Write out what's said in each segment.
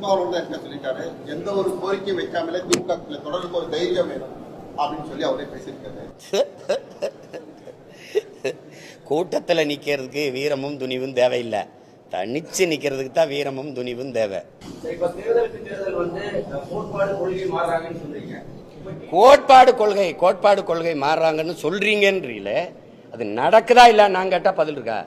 திருமாவளவன் என்ன சொல்லிட்டாரு, எந்த ஒரு கோரிக்கையும் வைக்காமலே திமுக தொடர்ந்து ஒரு தைரியம் வேணும் அப்படின்னு சொல்லி அவரே பேசியிருக்காரு. கூட்டத்தில் நிற்கிறதுக்கு வீரமும் துணிவும் தேவையில்லை, தனிச்சு நிற்கிறதுக்கு தான் வீரமும் துணிவும் தேவை. கோட்பாடு கொள்கை மாறுறாங்கன்னு சொல்றீங்கன்றீல, அது நடக்குதா இல்ல? நான் கேட்டா பதில் இருக்கா?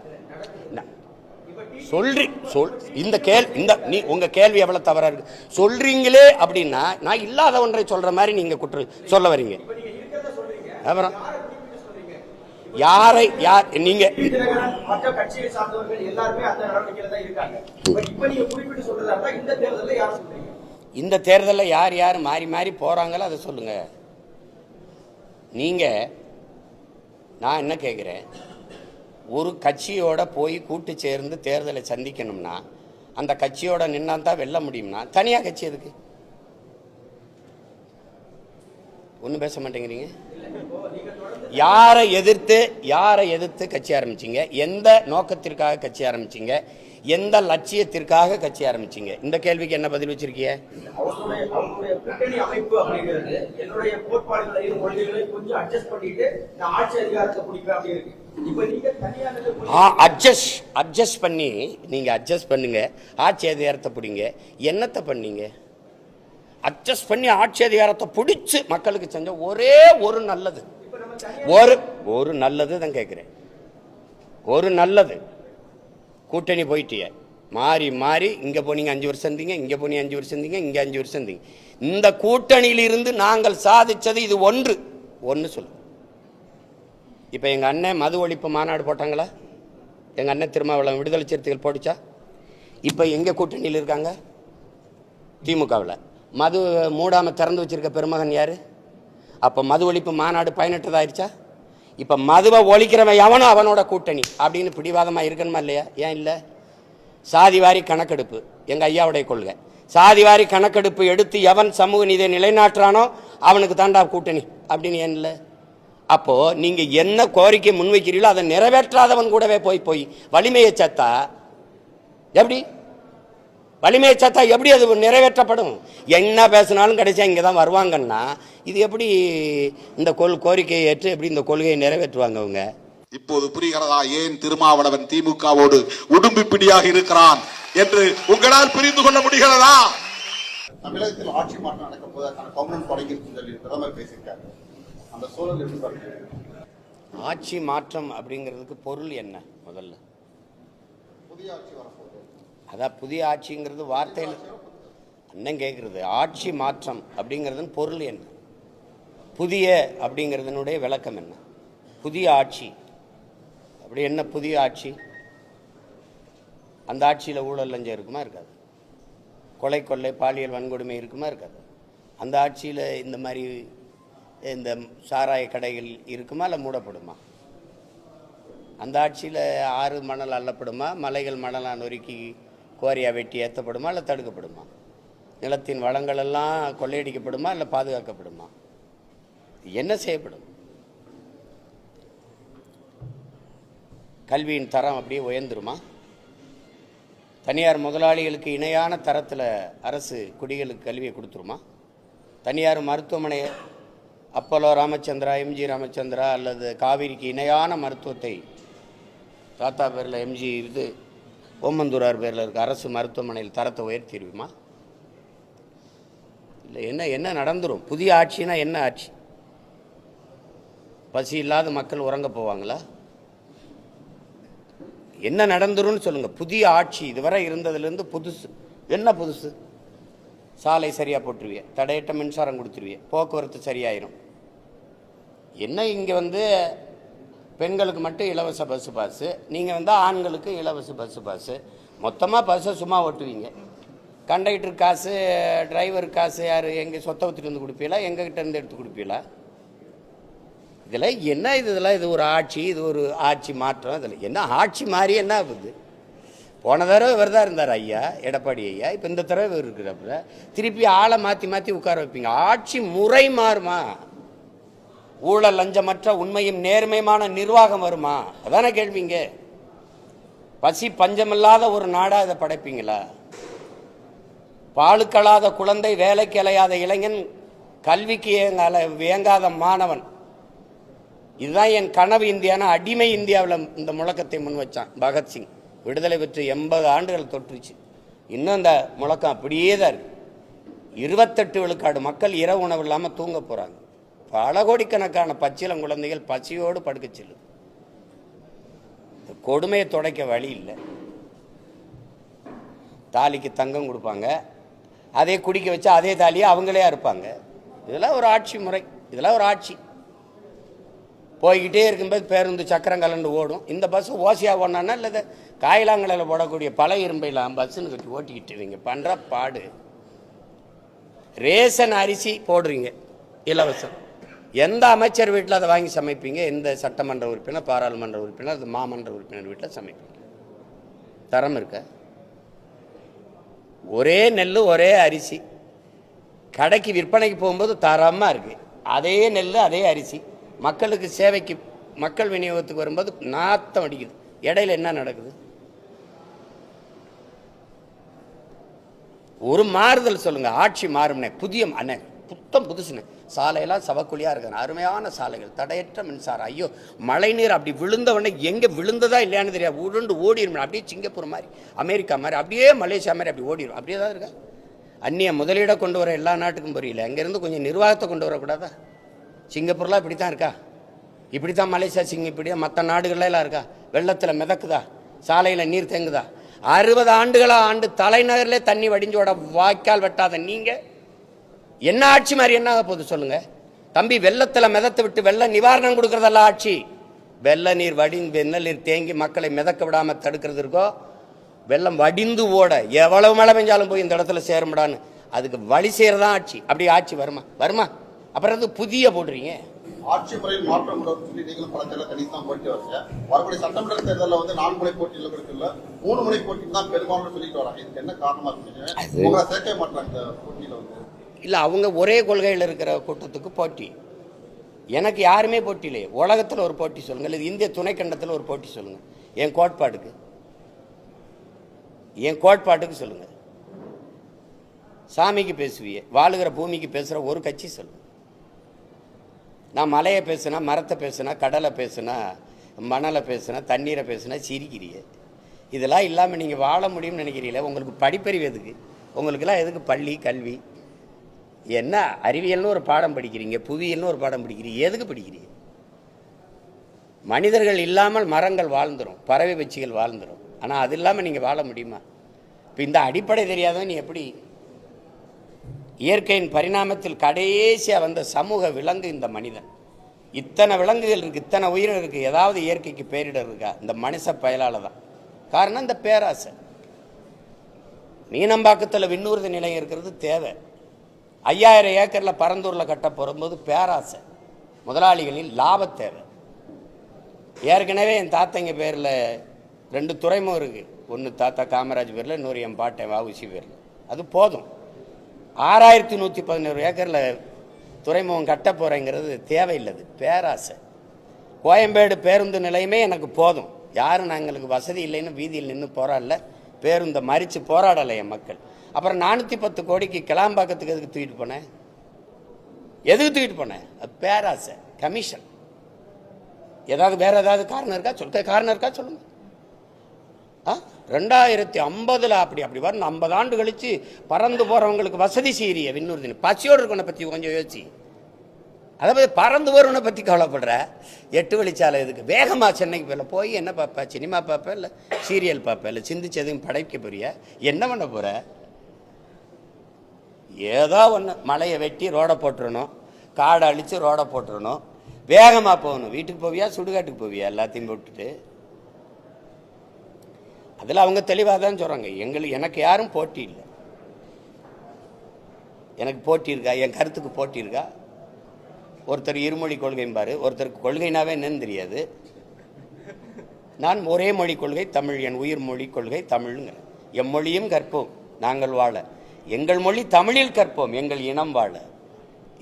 உங்க கேள்வி எவ்வளவு தவறா இருக்கு. சொல்றீங்களே அப்படின்னா நான் இல்லாத ஒன்றை சொல்ற மாதிரி நீங்க சொல்ல வரீங்க. அப்புறம் யாரை யார் நீங்க இந்த தேர்தலில் யார் யார் மாறி மாறி போறாங்களோ அதை சொல்லுங்க. நீங்க நான் என்ன கேட்கிறேன், ஒரு கட்சியோட போய் கூட்டு சேர்ந்து தேர்தலை சந்திக்கணும்னா அந்த கட்சியோட நின்னா தான் வெல்ல முடியும்னா தனியா கட்சி எதுக்கு? ஒன்றும் பேச மாட்டேங்கிறீங்க. யாரை எதிர்த்து கட்சி ஆரம்பிச்சீங்க? எந்த நோக்கத்திற்காக கட்சி ஆரம்பிச்சீங்க? எந்த லட்சியத்திற்காக கட்சி ஆரம்பிச்சீங்க? இந்த கேள்விக்கு என்ன பதில் வச்சிருக்கீங்க? அட்ஜஸ்ட் பண்ணி நீங்க அட்ஜஸ்ட் பண்ணுங்க, ஆட்சி அதிகாரத்தை பிடிங்க. என்னத்தை பண்ணீங்க? அட்ஜஸ்ட் பண்ணி ஆட்சி அதிகாரத்தை பிடிச்சு மக்களுக்கு செஞ்ச ஒரே ஒரு நல்லது, ஒரு நல்லது தான் கேட்கிறேன். ஒரு நல்லது. கூட்டணி போயிட்டிய மாறி மாறி இங்க போனீங்க 5 வருஷம் இருந்தீங்க, இங்க போனீங்க 5 வருஷம் இருந்தீங்க, இங்க 5 வருஷம் இருந்தீங்க. இந்த கூட்டணியில் இருந்து நாங்கள் சாதிச்சது இது ஒன்று சொல்லு. இப்ப எங்க அண்ணன் மது ஒழிப்பு மாநாடு போட்டாங்களா? எங்க அண்ணன் திருமாவளவன் விடுதலை சிறுத்தைகள் போடுச்சா? இப்ப எங்க கூட்டணியில் இருக்காங்க? திமுகவில். மது மூடாம திறந்து வச்சிருக்க பெருமகன் யாரு? அப்ப மது ஒழிப்பு மாநாடு பயனற்றதாயிருச்சா? இப்ப மதுவை ஒழிக்கிறவன் எவனோ அவனோட கூட்டணி அப்படின்னு பிடிவாதமா இருக்கணுமா இல்லையா? ஏன் இல்லை? சாதிவாரி கணக்கெடுப்பு எங்க ஐயாவுடைய கொள்கை. சாதிவாரி கணக்கெடுப்பு எடுத்து எவன் சமூக நீதியை நிலைநாட்டுறானோ அவனுக்கு தாண்டா கூட்டணி அப்படின்னு ஏன் இல்லை? அப்போ நீங்க என்ன கோரிக்கை முன்வைக்கிறீங்களோ அதை நிறைவேற்றாதவன் கூடவே போய் வலிமையை சத்தா எப்படி அது நிறைவேற்றப்படும்? என்ன பேசினாலும் கடைசியா இங்கே தான் வருவாங்கன்னா இது எப்படி இந்த கோரிக்கையை ஏற்று எப்படி இந்த கொள்கையை நிறைவேற்றுவாங்க அவங்க? இப்போது புரிகிறதா ஏன் திருமாவளவன் திமுகவோடு உடும்பு பிடியாக இருக்கிறான் என்று உங்களால் புரிந்து கொள்ள முடிகிறதா? தமிழகத்தில் ஆட்சி மாற்றம் நடக்கும் போது கவர்மெண்ட் தொடங்கியிருக்கும் சொல்லி பிரதமர் பேசியிருக்காரு. அந்த சூழல் எப்படி பாருங்க? ஆட்சி மாற்றம் அப்படிங்கிறதுக்கு பொருள் என்ன? முதல்ல புதிய ஆட்சி வரப்போகுது. அதான் புதிய ஆட்சிங்கிறது வார்த்தையில் அண்ணன் கேட்குறது. ஆட்சி மாற்றம் அப்படிங்கிறது பொருள் என்ன? புதிய அப்படிங்கிறதுனுடைய விளக்கம் என்ன? புதிய ஆட்சி அப்படி என்ன? புதிய ஆட்சி அந்த ஆட்சியில் ஊழல் லஞ்சம் இருக்குமா? இருக்காது. கொலை கொள்ளை பாலியல் வன்கொடுமை இருக்குமா? இருக்காது. அந்த ஆட்சியில் இந்த மாதிரி இந்த சாராய கடைகள் இருக்குமா? இல்லை மூடப்படுமா? அந்த ஆட்சியில் ஆறு மணல் அள்ளப்படுமா? மலைகள் மணலாக நொறுக்கி கோரியா வெட்டி ஏற்றப்படுமா? இல்லை தடுக்கப்படுமா? நிலத்தின் வளங்கள் எல்லாம் கொள்ளையடிக்கப்படுமா? இல்லை பாதுகாக்கப்படுமா? என்ன செய்யப்படும்? கல்வியின் தரம் அப்படியே உயர்ந்துருமா? தனியார் முதலாளிகளுக்கு இணையான தரத்தில் அரசு குடிகளுக்கு கல்வியை கொடுத்துருமா? தனியார் மருத்துவமனை அப்போலோ ராமச்சந்திரா, எம்ஜி ராமச்சந்திரா அல்லது காவிரிக்கு இணையான மருத்துவத்தை தாத்தா பேரில் எம்ஜி இது ஓமந்தூரார் பேரில் இருக்க அரசு மருத்துவமனையில் தரத்தை உயர்த்திடுமா? இல்லை. என்ன நடந்துரும்? புதிய ஆட்சினா என்ன ஆட்சி? பசி இல்லாத மக்கள் உறங்க போவாங்களா? என்ன நடந்துரும்னு சொல்லுங்க. புதிய ஆட்சி இதுவரை இருந்ததுலேருந்து புதுசு என்ன? புதுசு சாலை சரியாக போட்டுருவிய, தடையற்ற மின்சாரம் கொடுத்துருவிய, போக்குவரத்து சரியாயிரும். என்ன இங்கே பெண்களுக்கு மட்டும் இலவச பஸ்ஸு பாஸு, நீங்கள் ஆண்களுக்கு இலவச பஸ்ஸு பாஸு, மொத்தமாக பஸ்ஸை சும்மா ஓட்டுவீங்க. கண்டக்டர் காசு, டிரைவர் காசு யார் எங்கே சொத்தை ஊற்றிட்டு வந்து கொடுப்பீங்களா? எங்ககிட்ட இருந்து எடுத்து கொடுப்பீங்களா? இதெல்லாம் என்ன? இது ஒரு ஆட்சி, இது ஒரு ஆட்சி மாற்றம். இதில் என்ன ஆட்சி மாறி என்ன ஆகுது? போன தடவை இவர் தான் இருந்தார் ஐயா, எடப்பாடி ஐயா. இப்போ இந்த தடவை இவர் இருக்கிறப்ப திருப்பி ஆளை மாற்றி உட்கார வைப்பீங்க. ஆட்சி முறை மாறுமா? ஊழல் லஞ்சமற்ற உண்மையும் நேர்மையுமான நிர்வாகம் வருமா? அதானே கேள்விங்க. பசி பஞ்சமில்லாத ஒரு நாடா இதை படைப்பீங்களா? பாலுக்களாத குழந்தை, வேலைக்கு அலையாத இளைஞன், கல்விக்கு வேங்காத மாணவன். இதுதான் என் கனவு இந்தியானா அடிமை இந்தியாவில் இந்த முழக்கத்தை முன் வச்சான் பகத்சிங். விடுதலை பெற்று 80 ஆண்டுகள் தொற்றுச்சு. இன்னும் இந்த முழக்கம் அப்படியே தான் இருக்கு. 28 விழுக்காடு மக்கள் இரவு உணவு இல்லாமல் தூங்க போகிறாங்க. பல கோடிக்கணக்கான பச்சிளம் குழந்தைகள் பசியோடு படுக்க செல்லுது. கொடுமையை துடைக்க வழி இல்லை. தாலிக்கு தங்கம் கொடுப்பாங்க, அதே குடிக்க வச்சா அதே தாலியை அவங்களே இருப்பாங்க. இதெல்லாம் ஒரு ஆட்சி முறை, இதெல்லாம் ஒரு ஆட்சி. போய்கிட்டே இருக்கும்போது பேருந்து சக்கரம் கலண்டு ஓடும். இந்த பஸ் ஓசியாக ஓடனா இல்லை காயிலாங்கலையில் போடக்கூடிய பல இரும்பைலாம் பஸ்ஸுன்னு கட்டி ஓட்டிக்கிட்டு இவங்க பண்ணுற பாடு. ரேஷன் அரிசி போடுறீங்க இலவசம். எந்த அமைச்சர் வீட்டில் அதை வாங்கி சமைப்பீங்க? எந்த சட்டமன்ற உறுப்பினர், பாராளுமன்ற உறுப்பினர், அது மாமன்ற உறுப்பினர் வீட்டில் சமைப்பீங்க? தரம் இருக்க? ஒரே நெல் ஒரே அரிசி கடைக்கு விற்பனைக்கு போகும்போது தரமாக இருக்குது. அதே நெல் அதே அரிசி மக்களுக்கு சேவைக்கு மக்கள் விநியோகத்துக்கு வரும்போது நாத்தம் அடிக்குது. இடையில என்ன நடக்குது? ஒரு மாறுதல் சொல்லுங்க. ஆட்சி மாறும்னே, புதிய அண்ணே, புத்தம் புதுசுன்னு சாலையெல்லாம் சவக்குழியாக இருக்கு. அருமையான சாலைகள், தடையற்ற மின்சாரம். ஐயோ, மழை நீர் அப்படி விழுந்த உடனே எங்கே விழுந்ததா இல்லையான்னு தெரியாது, உருண்டு ஓடிடும். அப்படியே சிங்கப்பூர் மாதிரி, அமெரிக்கா மாதிரி, அப்படியே மலேசியா மாதிரி அப்படி ஓடிடும். அப்படியே தான் இருக்கா? அந்நிய முதலீடை கொண்டு வர எல்லா நாட்டுக்கும் புரியல. அங்கேருந்து கொஞ்சம் நிர்வாகத்தை கொண்டு வரக்கூடாதா? சிங்கப்பூர்லாம் இப்படி தான் இருக்கா? இப்படி தான் மலேசியா இப்படியா மற்ற நாடுகள்லாம் இருக்கா? வெள்ளத்தில் மிதக்குதா? சாலையில் நீர் தேங்குதா? 60 ஆண்டுகளாக ஆண்டு தலைநகரில் தண்ணி வடிஞ்சோட வாய்க்கால் வெட்டாத நீங்கள் என்ன ஆட்சி மாதிரி என்ன ஆக போகுது சொல்லுங்க தம்பி? வெள்ளத்தில் மிதத்து விட்டு வெள்ள நிவாரணம் கொடுக்கறதெல்லாம் ஆட்சி. வெள்ள நீர் வெள்ள நீர் தேங்கி மக்களை மிதக்க விடாமல் தடுக்கிறது இருக்கோ, வெள்ளம் வடிந்து ஓட எவ்வளவு மழை பெஞ்சாலும் போய் இந்த இடத்துல சேரும்டான்னு அதுக்கு வழி செய்யறதான் ஆட்சி. அப்படி ஆட்சி வருமா? வருமா? அப்புறம் புதிய போடுறீங்க. ஆட்சி முறையில் மாற்றம் சொல்லி நீங்களும் பல தேர்தல் கணித்தான் போட்டி வரீங்க. வரக்கூடிய சட்டமன்ற தேர்தலில் வந்து 4 முனை போட்டியில் இருக்குல்ல, 3 முனை போட்டி தான் பெரும்பாலும் சொல்லிட்டு வராங்க. இதுக்கு என்ன காரணமா இருக்கு? உங்களை சேர்க்க மாட்டாங்க இந்த போட்டியில வந்து? இல்ல, அவங்க ஒரே கொள்கையில் இருக்கிற கூட்டத்துக்கு போட்டி. எனக்கு யாருமே போட்டி இல்லையே. உலகத்தில் ஒரு போட்டி சொல்லுங்க, இல்லை இந்திய துணைக்கண்டத்தில் ஒரு போட்டி சொல்லுங்க. என் கோட்பாட்டுக்கு சொல்லுங்க. சாமிக்கு பேசுவியே, வாழுகிற பூமிக்கு பேசுகிற ஒரு கட்சி சொல்லுங்க. நான் மலையை பேசுனா, மரத்தை பேசுனா, கடலை பேசுனா, மணலை பேசுனா, தண்ணீரை பேசுனா சிரிக்கிறிய. இதெல்லாம் இல்லாமல் நீங்கள் வாழ முடியும்னு நினைக்கிறீங்களே? உங்களுக்கு படிப்பறிவு எதுக்கு? உங்களுக்கெல்லாம் எதுக்கு பள்ளி கல்வி? என்ன அறிவியல்னு ஒரு பாடம் படிக்கிறீங்க, புவியியல்னு ஒரு பாடம் படிக்கிறீங்க, எதுக்கு படிக்கிறீங்க? மனிதர்கள் இல்லாமல் மரங்கள் வாழ்ந்துடும், பறவை பட்சிகள் வாழ்ந்துடும். ஆனால் அது இல்லாமல் நீங்கள் வாழ முடியுமா? இப்போ இந்த அடிப்படை தெரியாதவன் நீ எப்படி? இயற்கையின் பரிணாமத்தில் கடைசியாக வந்த சமூக விலங்கு இந்த மனிதன். இத்தனை விலங்குகள் இருக்குது, இத்தனை உயிரினம் இருக்குது, ஏதாவது இயற்கைக்கு பேரிடர் இருக்கா? இந்த மனுஷ பயலால் தான். காரணம் இந்த பேராசை. மீனம்பாக்கத்தில் விண்ணூர்தி நிலையம் இருக்கிறது தேவை. 5000 ஏக்கரில் பரந்தூரில் கட்ட போகும்போது பேராசை. முதலாளிகளின் லாப தேவை. ஏற்கனவே என் தாத்தங்க பேரில் 2 துறைமுகம் இருக்குது. ஒன்று தாத்தா காமராஜ் பேரில், இன்னொரு என் பாட்டன் வஉசி பேரில். அது போதும். 6111 ஏக்கரில் துறைமுகம் கட்ட போகிறேங்கிறது தேவையில்லை, பேராசை. கோயம்பேடு பேருந்து நிலையமே எனக்கு போதும். யாரும் நாங்களுக்கு வசதி இல்லைன்னு வீதியில் நின்று போராடல, பேருந்தை மறித்து போராடலை என் மக்கள். அப்புறம் 410 கோடிக்கு கிளாம்பாக்கத்துக்கு எதுக்கு தூக்கிட்டு போனேன்? எதுக்கு தூக்கிட்டு போனேன்? அது பேராசை, கமிஷன். ஏதாவது வேற ஏதாவது காரணம் இருக்கா? சொல்லுங்க. 2050 அப்படி வரணும். 50 ஆண்டு கழிச்சு பறந்து போறவங்களுக்கு வசதி செய்யறிய விண்ணூர்தி. பசியோடு இருக்கவனை பத்தி கொஞ்சம் யோசி. அதை பத்தி பறந்து போறவனை பத்தி கவலைப்படுற. 8 வழிச்சாலை எதுக்கு? வேகமா சென்னைக்கு போய் என்ன பார்ப்ப? சினிமா பார்ப்ப, இல்லை சீரியல் பார்ப்ப, இல்லை சிந்திச்சு எதுவும் படைக்க போறிய? என்ன பண்ண போற? ஏதோ ஒன்று மலையை வெட்டி ரோடை போட்டுறணும், காடை அழிச்சு ரோடை போட்டுறணும், வேகமாக போகணும். வீட்டுக்கு போவியா சுடுகாட்டுக்கு போவியா? எல்லாத்தையும் போட்டுட்டு. அதில் அவங்க தெளிவாக தான் சொல்கிறாங்க, எனக்கு யாரும் போட்டி இல்லை. எனக்கு போட்டி இருக்கா? என் கருத்துக்கு போட்டி இருக்கா? ஒருத்தர் இருமொழி கொள்கைம்பாரு, ஒருத்தருக்கு கொள்கைனாவே என்னன்னு தெரியாது. நான் ஒரே மொழி கொள்கை தமிழ், என் உயிர் மொழி கொள்கை தமிழ்ங்கிறேன். எம்மொழியும் கற்போம் நாங்கள் வாழ, எங்கள் மொழி தமிழில் கற்போம் எங்கள் இனம் வாழ.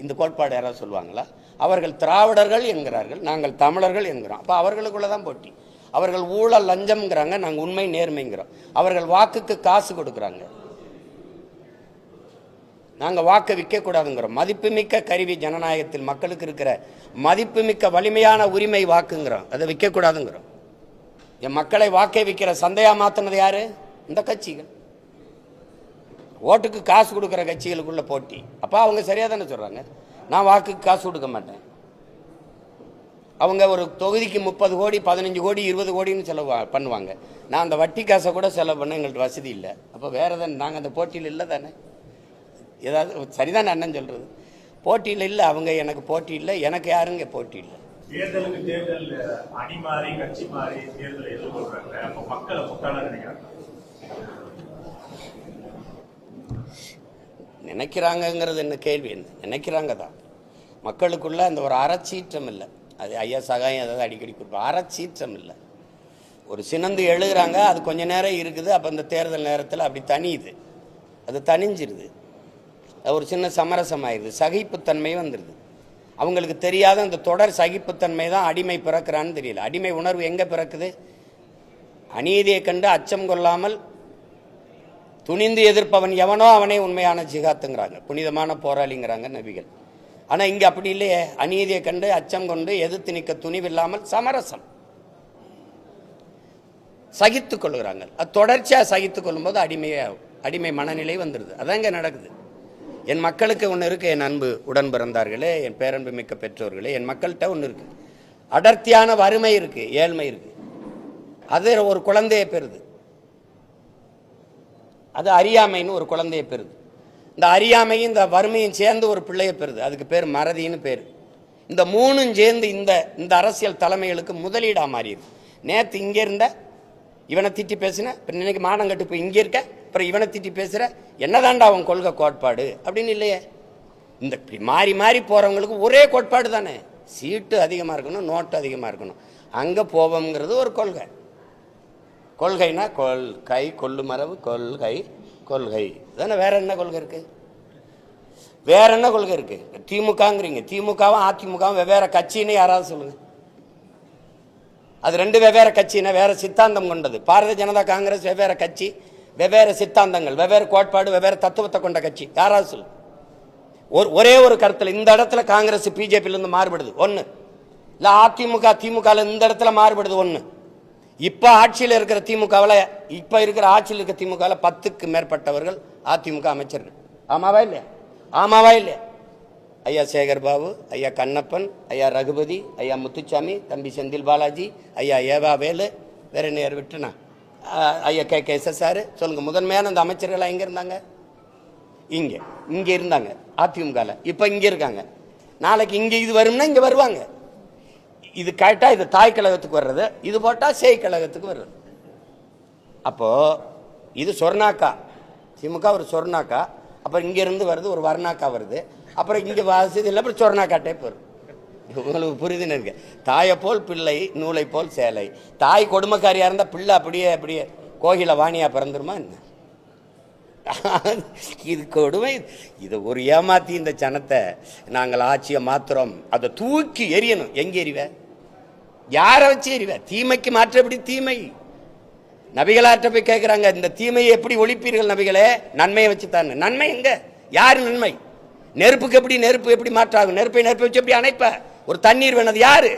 இந்த கோட்பாடு யாராவது சொல்லுவாங்களா? அவர்கள் திராவிடர்கள் என்கிறார்கள், நாங்கள் தமிழர்கள் என்கிறோம். அப்போ அவர்களுக்குள்ள தான் போட்டி. அவர்கள் ஊழல் லஞ்சம்ங்கிறாங்க, நாங்கள் உண்மை நேர்மைங்கிறோம். அவர்கள் வாக்குக்கு காசு கொடுக்குறாங்க. நாங்கள் வாக்கை விற்கக்கூடாதுங்கிறோம். மதிப்புமிக்க கருவி ஜனநாயகத்தில் மக்களுக்கு இருக்கிற மதிப்புமிக்க வலிமையான உரிமை வாக்குங்கிறோம். அதை விற்கக்கூடாதுங்கிறோம். என் மக்களை வாக்கை விற்கிற சந்தையா மாற்றினது யாரு? இந்த கட்சிகள். ஓட்டுக்கு காசு கொடுக்குற கட்சிகளுக்குள்ள போட்டி. அப்போ அவங்க சரியாக தானே சொல்கிறாங்க. நான் வாக்குக்கு காசு கொடுக்க மாட்டேன். அவங்க ஒரு தொகுதிக்கு 30 கோடி 15 கோடி 20 கோடின்னு செலவு பண்ணுவாங்க. நான் அந்த வட்டி காசை கூட செலவு பண்ண எங்கள்கிட்ட வசதி இல்லை. அப்போ வேறு தானே நாங்கள் அந்த போட்டியில் இல்லை தானே. ஏதாவது சரிதான் அண்ணன் சொல்கிறது. போட்டியில் இல்லை, அவங்க எனக்கு போட்டி இல்லை, எனக்கு யாருங்க போட்டி இல்லை. தேர்தலுக்கு தேர்தல் அணி மாறி கட்சி மாறி தேர்தலை எதிர்கொள்றாங்க. அப்போ மக்களை முட்டாளா நினைக்கிறாங்கங்கிறது என்ன கேள்வி? என்ன நினைக்கிறாங்க தான். மக்களுக்குள்ள அந்த ஒரு அறச்சீற்றம் இல்லை. அது ஐயா சகாயம் ஏதாவது அடிக்கடி கொடுப்போம். அறச்சீற்றம் இல்லை. ஒரு சினந்து எழுதுறாங்க, அது கொஞ்ச நேரம் இருக்குது. அப்போ இந்த தேர்தல் நேரத்தில் அப்படி தனியுது, அது தனிஞ்சிருது, அது ஒரு சின்ன சமரசமாயிருது, சகிப்புத்தன்மை வந்துடுது. அவங்களுக்கு தெரியாத அந்த தொடர் சகிப்புத்தன்மை தான் அடிமை பிறக்கிறான்னு தெரியல. அடிமை உணர்வு எங்கே பிறக்குது? அநீதியை கண்டு அச்சம் கொள்ளாமல் துணிந்து எதிர்ப்பவன் எவனோ அவனே உண்மையான ஜிகாத்துங்கிறாங்க, புனிதமான போராளிங்கிறாங்க நபிகள். ஆனால் இங்கே அப்படி இல்லையே. அநீதியை கண்டு அச்சம் கொண்டு எதிர்த்து நிற்க துணிவில்லாமல் சமரசம் சகித்து கொள்கிறாங்க. அது தொடர்ச்சியாக சகித்து கொள்ளும்போது அடிமை மனநிலை வந்துடுது. அதான் இங்கே நடக்குது. என் மக்களுக்கு ஒன்று இருக்குது. என் அன்பு உடன் பிறந்தார்களே, என் பேரன்பு மிக்க பெற்றோர்களே, என் மக்கள்கிட்ட ஒன்று இருக்குது. அடர்த்தியான வறுமை இருக்குது, ஏழ்மை இருக்குது. அது ஒரு குழந்தையை பெறுது. அது அறியாமைன்னு ஒரு குழந்தையை பெறுது. இந்த அறியாமையும் இந்த வறுமையும் சேர்ந்து ஒரு பிள்ளையை பெறுது. அதுக்கு பேர் மறதின்னு பேர். இந்த மூணும் சேர்ந்து இந்த அரசியல் தலைமைகளுக்கு முதலீடாக மாறிடுது. நேற்று இங்கே இருந்த இவனை திட்டி பேசுன, அப்புறம் இன்னைக்கு மானங்கட்டு போய் இங்கே இருக்க, அப்புறம் இவனை திட்டி பேசுகிற, என்னதாண்டா அவன் கொள்கை கோட்பாடு அப்படின்னு இல்லையே. இந்த இப்படி மாறி மாறி போகிறவங்களுக்கு ஒரே கோட்பாடு தானே. சீட்டு அதிகமாக இருக்கணும், நோட்டு அதிகமாக இருக்கணும், அங்கே போவோங்கிறது ஒரு கொள்கை. கொள்கைனா கொள்கை, கொள்ளு மரபு, கொள்கை கொள்கை தானே. வேற என்ன கொள்கை இருக்கு? வேற என்ன கொள்கை இருக்கு? திமுகங்கிறீங்க. திமுகவும் அதிமுகவும் வெவ்வேறு கட்சின்னு யாராவது சொல்லுங்க. அது ரெண்டு வெவ்வேறு கட்சின்னா வேற சித்தாந்தம் கொண்டது. பாரதிய ஜனதா காங்கிரஸ் வெவ்வேறு கட்சி, வெவ்வேறு சித்தாந்தங்கள், வெவ்வேறு கோட்பாடு, வெவ்வேறு தத்துவத்தை கொண்ட கட்சி. யாராவது சொல்லு. ஒரே ஒரு கருத்தில் இந்த இடத்துல காங்கிரஸ் பிஜேபியிலிருந்து மாறுபடுது ஒன்று, இல்லை அதிமுக திமுக இந்த இடத்துல மாறுபடுது ஒன்று. இப்போ ஆட்சியில் இருக்கிற திமுகவில், இப்போ இருக்கிற ஆட்சியில் இருக்கிற திமுகவில் 10க்கு மேற்பட்டவர்கள் அதிமுக அமைச்சர்கள். ஆமாவா இல்லையா? ஆமாவா இல்லையா? ஐயா சேகர் பாபு, ஐயா கண்ணப்பன், ஐயா ரகுபதி, ஐயா முத்துச்சாமி, தம்பி செந்தில் பாலாஜி, ஐயா ஏவா வேலு, வேற நேர் விட்டுனா ஐயா KK சொல்லுங்க. முதன்மையான அந்த அமைச்சர்கள் எங்கே இருந்தாங்க? இங்கே இருந்தாங்க அதிமுகவில். இப்போ இங்கே இருக்காங்க. நாளைக்கு இங்கே இது வரும்னா இங்கே வருவாங்க. இது கேட்டால் இது தாய் கழகத்துக்கு வர்றது, இது போட்டால் சேய் கழகத்துக்கு வர்றது. அப்போ இது சொர்ணாக்கா, திமுக ஒரு சொர்ணாக்கா, அப்புறம் இங்கேருந்து வருது ஒரு வர்ணாக்கா வருது, அப்புறம் இங்கே வசதி இல்லை, அப்புறம் சொர்ணாக்கா டைப் வரும். உங்களுக்கு புரிதுன்னு இருக்கு. தாயை போல் பிள்ளை, நூலை போல் சேலை. தாய் கொடுமைக்காரியாக இருந்தால் பிள்ளை அப்படியே கோகில வாணியாக பிறந்துருமா என்ன? இது கொடுமை. இதை ஒரு ஏமாத்தி இந்த ஜனத்தை நாங்கள் ஆட்சியை மாத்துறோம், அதை தூக்கி எரியணும். எங்கே எறிவ? யாரை வச்சு எறிவ? தீமைக்கு மாற்றப்படி தீமை. நபிகளாற்ற போய் கேட்குறாங்க, இந்த தீமையை எப்படி ஒழிப்பீர்கள் நபிகளே? நன்மையை வச்சு தாங்க. நன்மை எங்க? யாரு நன்மை? நெருப்புக்கு எப்படி நெருப்பு எப்படி மாற்றாகும்? நெருப்பை வச்சு எப்படி அணைப்ப? ஒரு தண்ணீர் வேணது யாரு?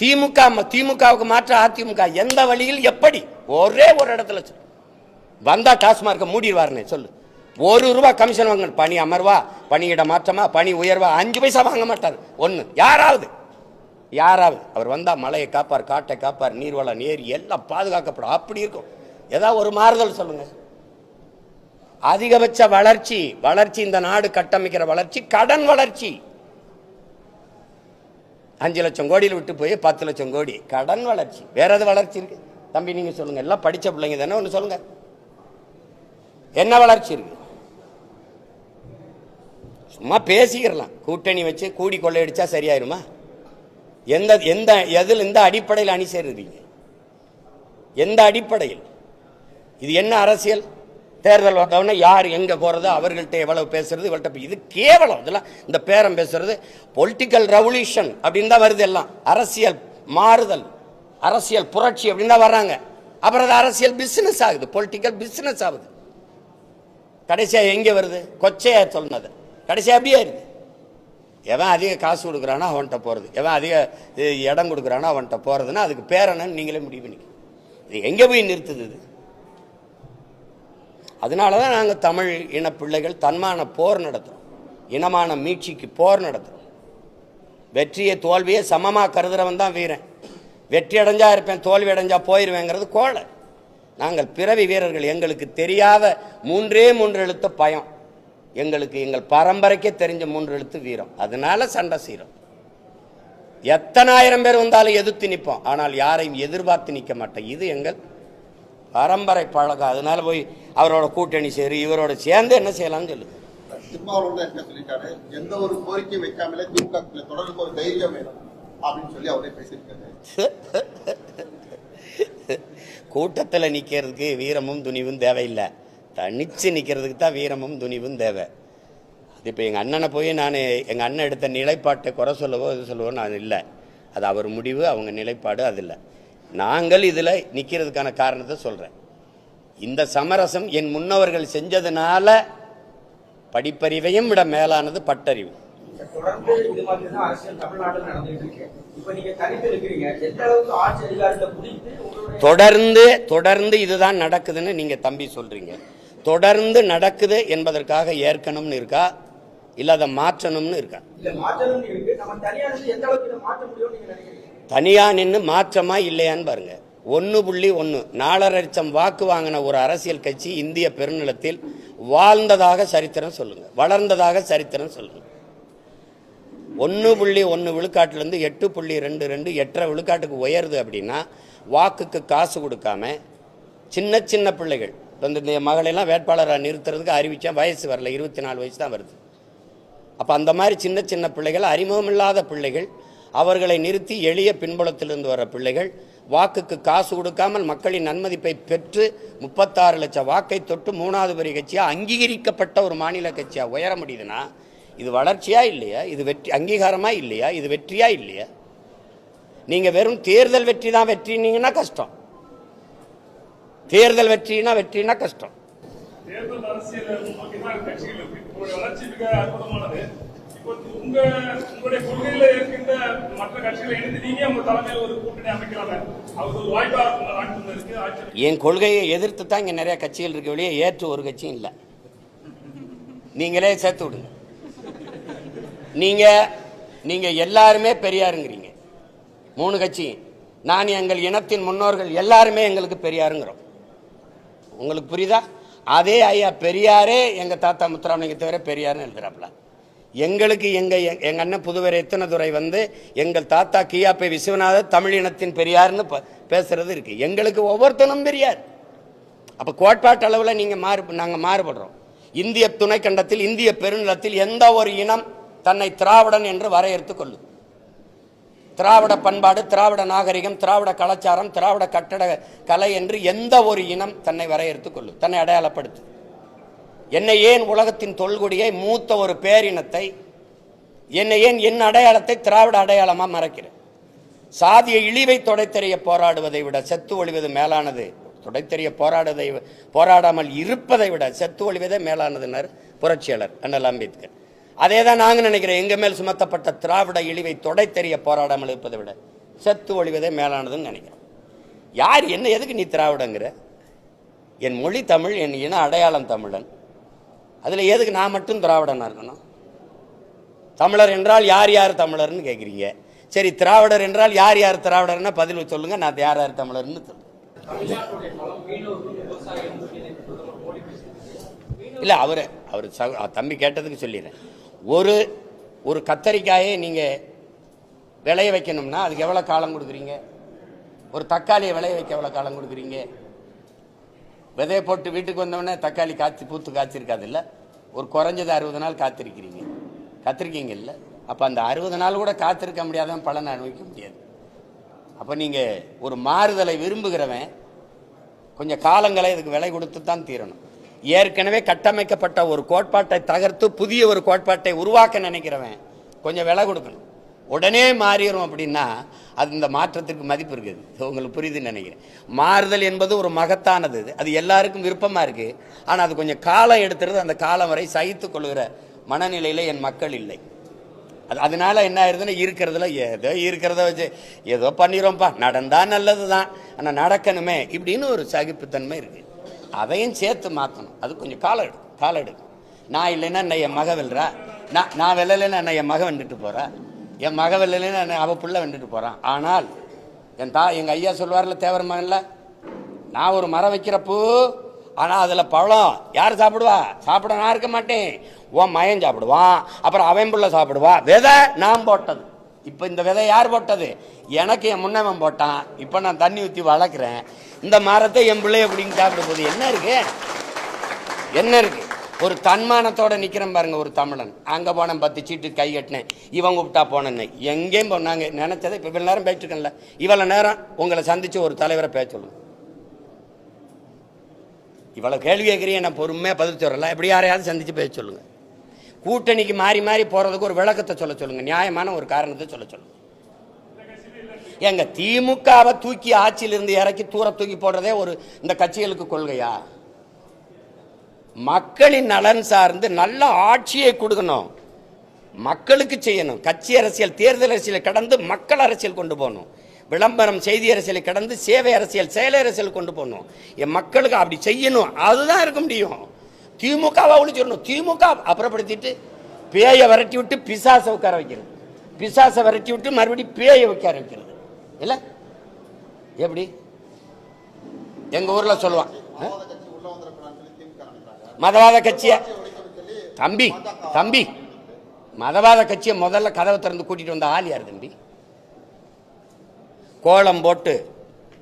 திமுகவுக்கு மாற்ற அதிமுக. எந்த வழியில் எப்படி? ஒரே ஒரு இடத்துல வந்தா டாஸ்மார்க்க மூடிடுவாருன்னு சொல்லு. ₹1 கமிஷன் வாங்க. பணி அமர்வா, பணியிட மாற்றமா, பணி உயர்வா, 5 பைசா வாங்க மாட்டார். ஒன்று யாராவது அவர் வந்தா மலையை காப்பார், காட்டை காப்பார், நீர்வளம் ஏரி எல்லாம் பாதுகாக்கப்படும். அப்படி இருக்கும். ஏதாவது ஒரு மாறுதல் சொல்லுங்க. அதிகபட்ச வளர்ச்சி இந்த நாடு கட்டமைக்கிற வளர்ச்சி கடன் வளர்ச்சி. 5 லட்சம் கோடியில் விட்டு போய் 10 லட்சம் கோடி கடன் வளர்ச்சி. வேற எது வளர்ச்சி இருக்கு தம்பி? நீங்க சொல்லுங்க. எல்லாம் படிச்ச பிள்ளைங்க தானே, ஒன்று சொல்லுங்க. என்ன வளர்ச்சி இருக்கு? சும்மா பேசிக்கிறலாம். கூட்டணி வச்சு கூடி கொள்ளையடிச்சா சரியாயிருமா? எந்த அடிப்படையில் அணி சேருவீங்க? எந்த அடிப்படையில்? இது என்ன அரசியல்? தேர்தல் வந்தவொடனே யார் எங்கே போகிறது, அவர்கள்ட்ட எவ்வளவு பேசுறது, இவள்கிட்ட இது கேவலம். இதெல்லாம் இந்த பேரம் பேசுறது பொலிட்டிக்கல் ரெவல்யூஷன் அப்படின்னு தான் வருது. எல்லாம் அரசியல் மாறுதல், அரசியல் புரட்சி அப்படின்னு தான் வர்றாங்க. அப்புறம் அது அரசியல் பிஸ்னஸ் ஆகுது, பொலிட்டிக்கல் பிஸ்னஸ் ஆகுது. கடைசியாக எங்கே வருது? கொச்சையா சொன்னது கடைசியாக அப்படியே இருக்குது. எவன் அதிக காசு கொடுக்குறானோ அவன்கிட்ட போகிறது, எவன் அதிக இடம் கொடுக்குறானோ அவன்கிட்ட போகிறதுன்னா அதுக்கு பேர் என்னன்னு நீங்களே முடிவு பண்ணிக்க. இது எங்கே போய் நிறுத்துது இது? அதனால தான் நாங்கள் தமிழ் இன பிள்ளைகள் தன்மான போர் நடத்துகிறோம், இனமான மீட்சிக்கு போர் நடத்துகிறோம். வெற்றியை தோல்வியை சமமாக கருதுறவன் தான் வீரன். வெற்றி அடைஞ்சா இருப்பேன், தோல்வி அடைஞ்சா போயிடுவேங்கிறது கோளை. நாங்கள் பிறவி வீரர்கள். எங்களுக்கு தெரியாத 3 எழுத்து பயம், எங்களுக்கு எங்கள் பரம்பரைக்கே தெரிஞ்ச 3 எழுத்து வீரம். அதனால சண்டை செய்கிறோம். எத்தனை ஆயிரம் பேர் வந்தாலும் எதிர்த்து நிற்போம், ஆனால் யாரையும் எதிர்பார்த்து நிற்க மாட்டோம். இது எங்கள் பரம்பரை பழக்கம். அதனால போய் அவரோட கூட்டணி சேரு, இவரோட சேர்ந்து என்ன செய்யலாம்னு சொல்லுங்க. திருமாவளவன் என்ன சொல்லிட்டாரு, எந்த ஒரு கோரிக்கை வைக்காமலே திமுக தொடர்ந்து ஒரு தைரியம் வேணும் அப்படின்னு சொல்லி அவரே பேசியிருக்காரு. கூட்டத்தில் நிற்கிறதுக்கு வீரமும் துணிவும் தேவையில்லை, தனிச்சு நிற்கிறதுக்கு தான் வீரமும் துணிவும் தேவை. அது இப்போ எங்கள் அண்ணனை போய் நான் எங்கள் அண்ணன் எடுத்த நிலைப்பாட்டை குறை சொல்லவோ இது சொல்லவோ நான் இல்லை. அது அவர் முடிவு, அவங்க நிலைப்பாடு, அது இல்லை. நாங்கள் இதில் நிற்கிறதுக்கான காரணத்தை சொல்கிறேன். இந்த சமரசம் என் முன்னவர்கள் செஞ்சதுனால படிப்பறிவையும் விட மேலானது பட்டறிவு. தொடர்ந்து இது மாதிரி தான் அரசியல் தமிழ்நாட்டில் நடந்துட்டு இருக்கு. இப்போ நீங்க தனித்து இருக்கிறீங்க, எந்த அளவுக்கு ஆட்சி அதிகாரத்தை பிடித்து தொடர்ந்து இதுதான் நடக்குதுன்னு நீங்க தம்பி சொல்றீங்க. தொடர்ந்து நடக்குது என்பதற்காக ஏற்கனம்னு இருக்கா, இல்ல அதை மாற்றணும்னு இருக்கா? இல்ல மாற்றணும்னு இருக்கு. நம்ம தனியா இருந்து எந்த அளவுக்கு இதை மாற்ற முடியும்னு நீங்க நினைக்கிறீங்க? தனியா நின்று மாற்றமா இல்லையான்னு பாருங்க. 1.1 4.5 லட்சம் வாக்கு வாங்கின ஒரு அரசியல் கட்சி இந்திய பெருநிலத்தில் வாழ்ந்ததாக சரித்திரம் சொல்லுங்க, வளர்ந்ததாக சரித்திரம் சொல்லுங்க. 1.1 விழுக்காட்டிலிருந்து 8.22 8.5 விழுக்காட்டுக்கு உயருது அப்படின்னா வாக்குக்கு காசு கொடுக்காம சின்ன பிள்ளைகள். இப்போ இந்த மகளெல்லாம் வேட்பாளராக நிறுத்துறதுக்கு அறிவித்தேன், வயசு வரல, 24 வயசு தான் வருது. அப்போ அந்த மாதிரி சின்ன பிள்ளைகள், அறிமுகம் இல்லாத பிள்ளைகள், அவர்களை நிறுத்தி எளிய பின்புலத்திலிருந்து வர பிள்ளைகள் வாக்குக்கு காசு கொடுக்காமல் மக்களின் நன்மதிப்பை பெற்று 36 லட்சம் வாக்கை தொட்டு 3வது பெரிய கட்சியாக அங்கீகரிக்கப்பட்ட ஒரு மாநில கட்சியாக உயர முடியுதுன்னா இது வளர்ச்சியா இல்லையா? இது வெற்றி அங்கீகாரமா இல்லையா? இது வெற்றியா இல்லையா? நீங்க வெறும் தேர்தல் வெற்றி தான் வெற்றினீங்கன்னா கஷ்டம். தேர்தல் வெற்றினா கஷ்டம். தேர்தல் அரசியல் கட்சிகள் வளர்ச்சி மிக அற்புதமானது. உங்களுடைய கொள்கையில இருக்கின்ற மற்ற கட்சிகளை இணைந்து நீங்க உங்க தலைமையில் ஒரு கூட்டணி அமைக்கலாமே, அது ஒரு வாய்ப்பாக இருக்கு. என் கொள்கையை எதிர்த்து தான் இங்க நிறைய கட்சிகள் இருக்க வெளியே ஏற்று ஒரு கட்சியும் இல்லை. நீங்களே சேர்த்து விடுங்க. நீங்க எல்லாருமே பெரியாருங்கிறீங்க, 3 கட்சி. நான் எங்கள் இனத்தின் முன்னோர்கள் எல்லாருமே எங்களுக்கு பெரியாருங்கிறோம். உங்களுக்கு புரியுதா? அதே ஐயா பெரியாரே எங்க தாத்தா முத்துராமலிங்க தவிர பெரியாருன்னு எழுதுறாப்ல. எங்களுக்கு எங்க அண்ணன் புதுவரை எத்தனைதுறை வந்து எங்கள் தாத்தா கியாப்பை விஸ்வநாதர் தமிழ் இனத்தின் பெரியார்னு பேசுறது இருக்கு. எங்களுக்கு ஒவ்வொருத்தனும் பெரியார். அப்ப கோட்பாட்டு அளவில் நாங்க மாறுபடுறோம். இந்திய துணைக்கண்டத்தில் இந்திய பெருநிலத்தில் எந்த ஒரு இனம் தன்னை திராவிடன் என்று வரையறுத்துக் கொள்ளு. திராவிட பண்பாடு, திராவிட நாகரிகம், திராவிட கலாச்சாரம், திராவிட கட்டட கலை என்று எந்த ஒரு இனம் தன்னை வரையறுத்துக் கொள்ளு, தன்னை அடையாளப்படுத்து. என்னை ஏன் உலகத்தின் தொல்குடியை மூத்த ஒரு பேரினத்தை, என்னை ஏன் என் அடையாளத்தை திராவிட அடையாளமா மறைக்கிறேன்? சாதிய இழிவை தொடைத்தெறிய போராடுவதை விட செத்து ஒழிவது மேலானது. தொடைத்தெறிய போராடாமல் இருப்பதை விட செத்து ஒழிவதே மேலானதுன்னார் புரட்சியாளர் அண்ணல் அம்பேத்கர். அதே தான் நாங்கள் நினைக்கிறேன். எங்கள் மேல் சுமத்தப்பட்ட திராவிட இழிவை தொடைத்தெறிய போராடாமல் இருப்பதை விட செத்து ஒழிவதே மேலானதுன்னு நினைக்கிறேன். யார் என்ன எதுக்கு நீ திராவிடங்கிற? என் மொழி தமிழ், என் இன அடையாளம் தமிழன். அதில் எதுக்கு நான் மட்டும் திராவிடனா இருக்கணும்? தமிழர் என்றால் யார் யார் தமிழர்னு கேட்குறீங்க. சரி, திராவிடர் என்றால் யார் யார் திராவிடர்னா பதில் சொல்லுங்க, நான் யார் யார் தமிழர்னு சொல்லுங்க. இல்லை, அவர் தம்பி கேட்டதுக்கு சொல்லிடுறேன். ஒரு கத்தரிக்காயை நீங்கள் விளைய வைக்கணும்னா அதுக்கு எவ்வளோ காலம் கொடுக்குறீங்க? ஒரு தக்காளியை விளைய வைக்க எவ்வளோ காலம் கொடுக்குறீங்க? விதையை போட்டு வீட்டுக்கு வந்தோடனே தக்காளி பூத்து காய்ச்சிருக்காது இல்லை, ஒரு குறைஞ்சது 60 நாள் காத்திருக்கீங்க இல்லை? அப்போ அந்த 60 நாள் கூட காத்திருக்க முடியாதவன் பலனை அனுபவிக்க முடியாது. அப்போ நீங்கள் ஒரு மாறுதலை விரும்புகிறவன் கொஞ்சம் காலங்களை இதுக்கு விலை கொடுத்து தான் தீரணும். ஏற்கனவே கட்டமைக்கப்பட்ட ஒரு கோட்பாட்டை தகர்த்து புதிய ஒரு கோட்பாட்டை உருவாக்க நினைக்கிறவன் கொஞ்சம் விலை கொடுக்கணும். உடனே மாறிடும் அப்படின்னா அது இந்த மாற்றத்திற்கு மதிப்பு இருக்குது. உங்களுக்கு புரியுதுன்னு நினைக்கிறேன். மாறுதல் என்பது ஒரு மகத்தானது, அது எல்லாருக்கும் விருப்பமாக இருக்குது. ஆனால் அது கொஞ்சம் காலம் எடுத்துறது. அந்த காலம் வரை சகித்து கொள்கிற மனநிலையில் என் மக்கள் இல்லை. அதனால என்ன ஆயிருதுன்னா இருக்கிறதுல ஏதோ இருக்கிறத வச்சு ஏதோ பண்ணிடுறோம்ப்பா, நடந்தால் நல்லது தான், ஆனால் நடக்கணுமே இப்படின்னு ஒரு சகிப்புத்தன்மை இருக்குது. அதையும் சேர்த்து மாற்றணும். அது கொஞ்சம் காலம் எடுக்கும். நான் இல்லைன்னா என்ன என் மக வெல்றா, நான் வெல்லலைன்னா என்ன என் மக வந்துட்டு போகிறா, என் மக வெல்லலைன்னா அவள் புள்ள வந்துட்டு போகிறான். ஆனால் எங்கள் ஐயா சொல்வார்ல தேவர் மகன்ல, நான் ஒரு மரம் வைக்கிறப்போ ஆனால் அதில் பழம் யார் சாப்பிடுவா? சாப்பிட நான் இருக்க மாட்டேன், உன் மயன் சாப்பிடுவான், அப்புறம் அவன் புள்ள சாப்பிடுவா. விதை நான் போட்டது. இப்போ இந்த விதை யார் போட்டது? எனக்கு என் முன்னவன் போட்டான். இப்போ நான் தண்ணி ஊற்றி வளர்க்குறேன். இந்த மரத்தை என் பிள்ளைய பிடிங்க சாப்பிட போது என்ன இருக்கு? என்ன இருக்கு? ஒரு தன்மானத்தோட நிற்கிறேன் பாருங்க ஒரு தமிழன். அங்கே போனேன், 10 சீட்டு கை கட்டினேன், இவன் கூப்பிட்டா போனேன்னு எங்கேயும் போனாங்க நினைச்சதை. இப்போ இவ்வளோ நேரம் பேசிட்டுருக்கேன்ல, இவ்வளோ நேரம் உங்களை சந்திச்சு ஒரு தலைவரை பேச சொல்லுங்க. இவ்வளோ கேள்வி கேட்குறீங்க, நான் பொறுமையாக பதில் சொல்கிறேன். எப்படி யாரையாவது சந்தித்து பேச சொல்லுங்க. கூட்டணிக்கு மாறி மாறி போகிறதுக்கு ஒரு விளக்கத்தை சொல்ல சொல்லுங்க, நியாயமான ஒரு காரணத்தை சொல்ல சொல்லுங்க. எங்க திமுகவை தூக்கி ஆட்சியிலிருந்து இறக்கி தூக்கி போடுறதே ஒரு இந்த கட்சிகளுக்கு கொள்கையா? மக்களின் நலன் சார்ந்து நல்ல ஆட்சியை கொடுக்கணும், மக்களுக்கு செய்யணும். கட்சி அரசியல் தேர்தல் அரசியலை கடந்து மக்கள் அரசியல் கொண்டு போகணும். விளம்பரம் செய்தி அரசியலை கடந்து சேவை அரசியல் செயல் அரசியல் கொண்டு போகணும். என் மக்களுக்கு அப்படி செய்யணும். அதுதான் இருக்க முடியும். திமுகவை ஒழிச்சிடணும். திமுக அப்புறப்படுத்திட்டு பேயை விரட்டி விட்டு பிசாசை உட்கார வைக்கிறது, பிசாசை விரட்டி விட்டு மறுபடியும் பேயை உட்கார வைக்கிறது இல்லை? எப்படி எங்க ஊர்ல சொல்லுவான், மதவாத கட்சிய தம்பி மதவாத கட்சியை முதல்ல கதவை திறந்து கூட்டிட்டு வந்த ஆள் யார் தம்பி? கோலம் போட்டு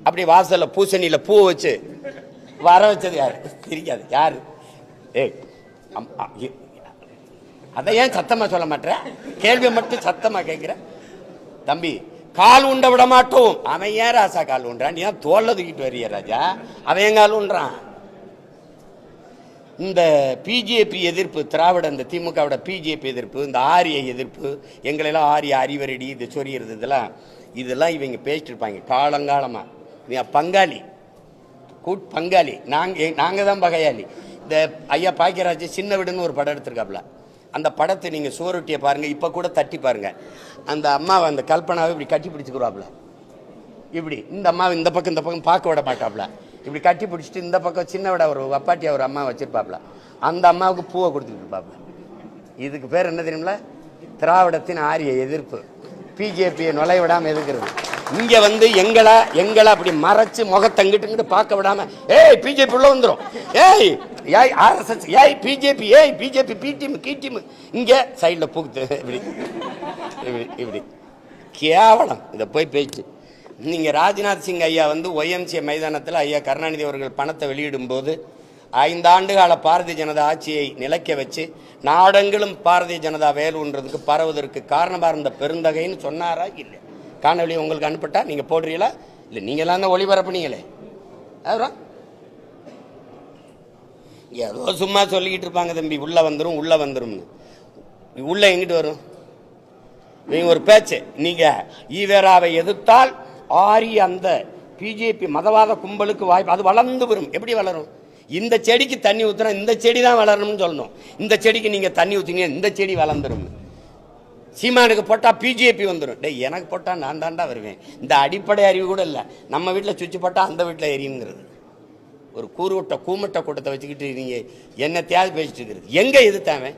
அப்படி வாசல்ல பூசணியில பூ வச்சு வர வச்சது யாரு? தெரியாது யாரு? அதை ஏன் சத்தமா சொல்ல மாட்டேன்? கேள்வி மட்டும் சத்தமா கேட்கிற தம்பி. கால் உண்ட விட மாட்டோம். அவன் ஏன் ராசா கால் உண்டான்? நீ தான் தோல்ல தூக்கிட்டு வர்றிய ராஜா, அவன் கால் உண்டான். இந்த பிஜேபி எதிர்ப்பு, திராவிட இந்த திமுகவோட பிஜேபி எதிர்ப்பு, இந்த ஆரிய எதிர்ப்பு, எங்களெல்லாம் ஆரிய அறிவரடி இது சொறியறது, இதெல்லாம் இவங்க பேசிட்டு இருப்பாங்க காலங்காலமா. நீ பங்காளி பங்காளி, நாங்க தான் பகையாளி. இந்த ஐயா பாக்கியராஜ் சின்ன வீடுன்னு ஒரு படம் எடுத்திருக்காப்புல, அந்த படத்தை நீங்க சுவரொட்டியை பாருங்க, இப்ப கூட தட்டி பாருங்க. அந்த அம்மாவை அந்த கல்பனாவை இப்படி கட்டி பிடிச்சுக்கிறாப்புல, இப்படி இந்த அம்மாவை இந்த பக்கம் பார்க்க விட மாட்டாப்புல, இப்படி கட்டி பிடிச்சிட்டு இந்த பக்கம் சின்ன விட ஒரு அப்பாட்டியா ஒரு அம்மா வச்சிருப்பாப்புல, அந்த அம்மாவுக்கு பூவை கொடுத்துட்டு இருப்பாப்புல. இதுக்கு பேர் என்ன தெரியுங்களா? திராவிடத்தின் ஆரிய எதிர்ப்பு. பிஜேபியை நுழைய விடாம எதிர்க்கிறது. இங்க வந்து எங்களை அப்படி மறைச்சு முகத்தங்கிட்டு பார்க்க விடாம, ஏய் பிஜேபி உள்ள வந்துடும், ஏய் ஆர்எஸ்எஸ், ஏய் பிஜேபி, ஏய் பிஜேபி பி டீம் கி டீம், இங்க சைட்ல பூக்குது, இப்படி இப்படி கேவலம். இதை போய் பேச்சு. நீங்க ராஜ்நாத் சிங் ஐயா வந்து ஒய்எம்சிஏ மைதானத்தில் ஐயா கருணாநிதி அவர்கள் பணத்தை வெளியிடும் போது 5 ஆண்டு கால பாரதிய ஜனதா ஆட்சியை நிலைக்க வச்சு நாடெங்கிலும் பாரதிய ஜனதா வேலுன்றதுக்கு பரவுவதற்கு காரணமாக இருந்த பெருந்தகைன்னு சொன்னாரா? இல்லை. காணொலி உங்களுக்கு அனுப்பிட்டா நீங்க போடுறீங்களா? இல்லை, நீங்களாம் தான் ஒளிபரப்புனீங்களே. அப்புறம் ஏதோ சும்மா சொல்லிக்கிட்டு இருப்பாங்க தம்பி, உள்ள வந்துடும் உள்ள வந்துரும்னு. உள்ள எங்கிட்டு வரும்? நீங்க ஒரு பேச்சு, நீங்க ஈவேராவை எதிர்த்தால் ஆரிய அந்த பிஜேபி மதவாத கும்பலுக்கு வாய்ப்பு, அது வளர்ந்து வரும். எப்படி வளரும்? இந்த செடிக்கு தண்ணி ஊத்துனா இந்த செடி தான் வளரணும்னு சொல்லணும். இந்த செடிக்கு நீங்க தண்ணி ஊத்துங்க, இந்த செடி வளர்ந்துரும். சீமானுக்கு போட்டா பிஜேபி வந்துடும். டே, எனக்கு போட்டா நான் தாண்டா வருவேன். இந்த அடிப்படை அறிவு கூட இல்லை. நம்ம வீட்டில் சுவிட்ச் போட்டா அந்த வீட்டில் எரியுங்கிறது. ஒரு கூமட்ட கூட்டத்தை வச்சுக்கிட்டு நீங்க என்ன தேவை பேசிட்டு இருக்கிறது? எங்க எதிர்த்தாவே?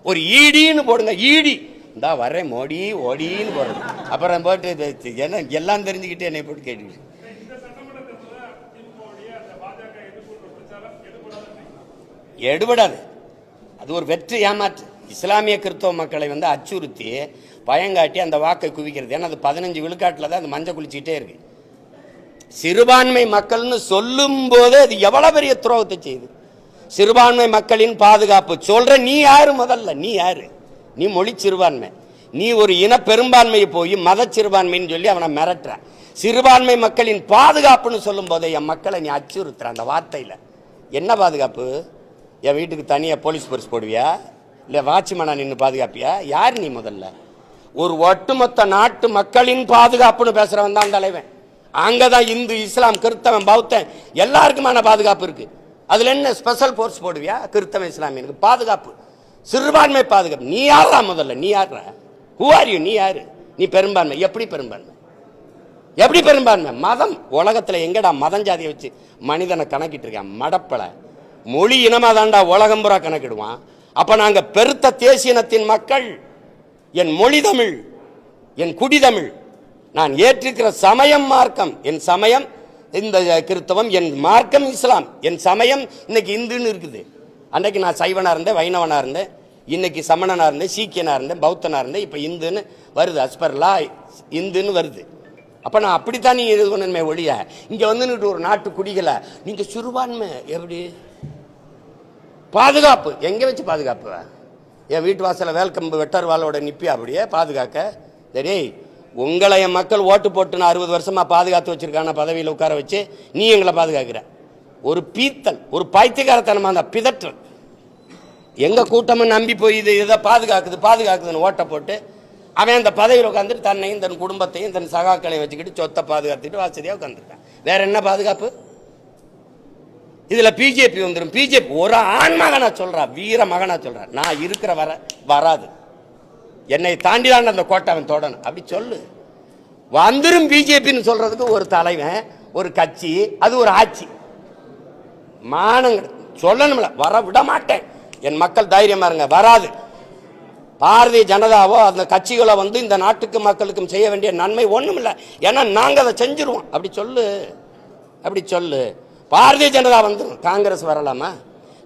ஒரு ஈடின்னு போடுங்க, ஈடி இந்தா வர்றேன் மோடி ஓடின்னு போடுறது. அப்புறம் போட்டு என்ன எல்லாம் தெரிஞ்சுக்கிட்டு என்னை போட்டு கேட்டு எடுபடாது. அது ஒரு வெற்றி ஏமாற்று. இஸ்லாமிய கிறிஸ்தவ மக்களை வந்து அச்சுறுத்தி பயங்காட்டி அந்த வாக்கை குவிக்கிறது. ஏன்னா அது 15 விழுக்காட்டில் தான் அந்த மஞ்சள் குளிச்சுக்கிட்டே இருக்கு. சிறுபான்மை மக்கள்னு சொல்லும் போதே அது எவ்வளவு பெரிய துரோகத்தை செய்யுது. சிறுபான்மை மக்களின் பாதுகாப்பு சொல்ற நீ யாரு? முதல்ல நீ யாரு? நீ மொழி சிறுபான்மை, நீ ஒரு இன பெரும்பான்மையை போய் மத சிறுபான்மைன்னு சொல்லி அவனை மிரட்டுற. சிறுபான்மை மக்களின் பாதுகாப்புன்னு சொல்லும் போதே என் மக்களை நீ அச்சுறுத்துற. அந்த வார்த்தையில என்ன பாதுகாப்பு? என் வீட்டுக்கு தனியாக போலீஸ் பரிசு போடுவியா? இல்லை வாட்ச்மேனா நின்று பாதுகாப்பியா? யார் நீ? முதல்ல ஒரு ஒட்டுமொத்த நாட்டு மக்களின் பாதுகாப்புன்னு பேசுறவன் தான் தலைவன். அங்கதான் இந்து, இஸ்லாம், கிறிஸ்தவன், பௌத்தன் எல்லாருக்குமான பாதுகாப்பு இருக்கு. அதுல என்ன ஸ்பெஷல் போர்ஸ் போடுவியா? கிறிஸ்தவ இஸ்லாமியனுக்கு பாதுகாப்பு, சிறுபான்மை பாதுகாப்பு. நீ யாரா? முதல்ல நீ யாரா? Who are you? நீ யாரு? நீ பெரும்பான்மை. எப்படி பெரும்பான்மை? எப்படி பெரும்பான்மை? மதம். உலகத்துல எங்கடா மதம் ஜாதியை வச்சு மனிதனை கணக்கிட்டு இருக்கான்? மடப்பல மொழி இனமாதான்டா உலகம் புறா கணக்கிடுவான். அப்ப நாங்க பெருத்த தேசியனத்தின் மக்கள். என் மொழி தமிழ், என் குடி தமிழ், நான் ஏற்றிருக்கிற சமயம் மார்க்கம். என் சமயம் இந்த கிறிஸ்தவம், என் மார்க்கம் இஸ்லாம், என் சமயம் இன்னைக்கு இந்துன்னு இருக்குது. அன்றைக்கு நான் சைவனா இருந்தேன், வைணவனா இருந்தேன், இன்னைக்கு சமணனா இருந்தேன், சீக்கியனா இருந்தேன், பௌத்தனா இருந்தேன், இப்ப இந்துன்னு வருது. அஸ்பர்லா இந்துன்னு வருது. அப்ப நான் அப்படித்தான் நீங்க இது பண்ணணுமே ஒழிய இங்க வந்து ஒரு நாட்டு குடிகளை நீங்க சிறுபான்மை எப்படி பாதுகாப்பு? எங்க வச்சு பாதுகாப்பு? என் வீட்டு வாசல வேல்கம்பு வெட்டர் வாளோட நிப்பி அப்படியே பாதுகாக்க? சரி, உங்களை என் மக்கள் ஓட்டு போட்டு 60 வருஷமா பாதுகாத்து வச்சிருக்கான பதவியில் உட்கார வச்சு நீ எங்களை பாதுகாக்கிற. ஒரு பீத்தல், ஒரு பைத்தியக்காரத்தனமா அந்த பிதற்றல். எங்க கூட்டமும் நம்பி போய் இது இதை பாதுகாக்குதுன்னு ஓட்ட போட்டு அவன் அந்த பதவியில் உட்காந்துட்டு தன்னையும் தன் குடும்பத்தையும் தன் சகாக்களையும் வச்சுக்கிட்டு சொத்தை பாதுகாத்துட்டு வசதியாக உட்காந்துருக்கான். வேற என்ன பாதுகாப்பு? இதுல பிஜேபி வந்துடும். பிஜேபி ஒரு ஆண் மகனா சொல்றா, வீர மகனா சொல்றா, நான் இருக்கிற வராது, என்னை தாண்டிதான் அந்த கோட்டை அவன் தொடணும் அப்படி சொல்லு. வந்துடும் பிஜேபின்னு சொல்றதுக்கு ஒரு தலைவன், ஒரு கட்சி, அது ஒரு ஆட்சி. மானங்க சொல்லணும்ல, வர விட மாட்டேன். என் மக்கள் தைரியமா இருங்க, வராது. பாரதிய ஜனதாவோ அந்த கட்சிகளோ வந்து இந்த நாட்டுக்கு மக்களுக்கும் செய்ய வேண்டிய நன்மை ஒண்ணும் இல்லை. ஏன்னா நாங்க அதை செஞ்சிருவோம். அப்படி சொல்லு, அப்படி சொல்லு. பாரதிய ஜனதா வந்துடும், காங்கிரஸ் வரலாமா?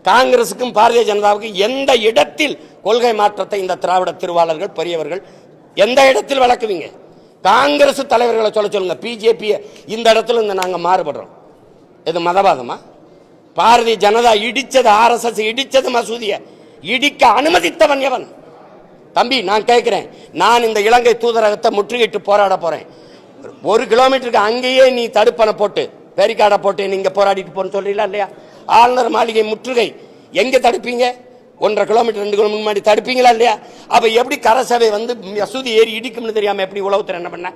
காங்கிரசுக்கும் பாரதிய ஜனதாவுக்கும் எந்த இடத்தில் கொள்கை மாற்றத்தை இந்த திராவிட திருவாளர்கள் பெரியவர்கள் எந்த இடத்தில் வளர்க்குவீங்க? காங்கிரஸ் தலைவர்களை சொல்ல சொல்லுங்க. பிஜேபி இந்த இடத்துல இருந்து நாங்க மாறுபடுறோம். இது மதவாதமா? பாரதிய ஜனதா இடிச்சது, RSS இடிச்சது மசூதிய இடிக்க அனுமதித்தவன் எவன்? தம்பி நான் கேட்கிறேன், நான் இந்த இலங்கை தூதரகத்தை முற்றுகையிட்டு போராட போறேன். 1 கிலோமீட்டருக்கு அங்கேயே நீ தடுப்பணை போட்டு பேரிக்காடை போட்டு நீங்க போராடிட்டு போன்னு சொல்றீங்களா இல்லையா? ஆளுநர் மாளிகை முற்றுகை எங்க தடுப்பீங்க? 1.5 கிலோமீட்டர் 2 கிலோமீட்டர் முன்னாடி தடுப்பீங்களா இல்லையா? அப்ப எப்படி கரசபை வந்து மசூதி ஏறி இடிக்கும்னு தெரியாம எப்படி உளவுத்துறை என்ன பண்ண?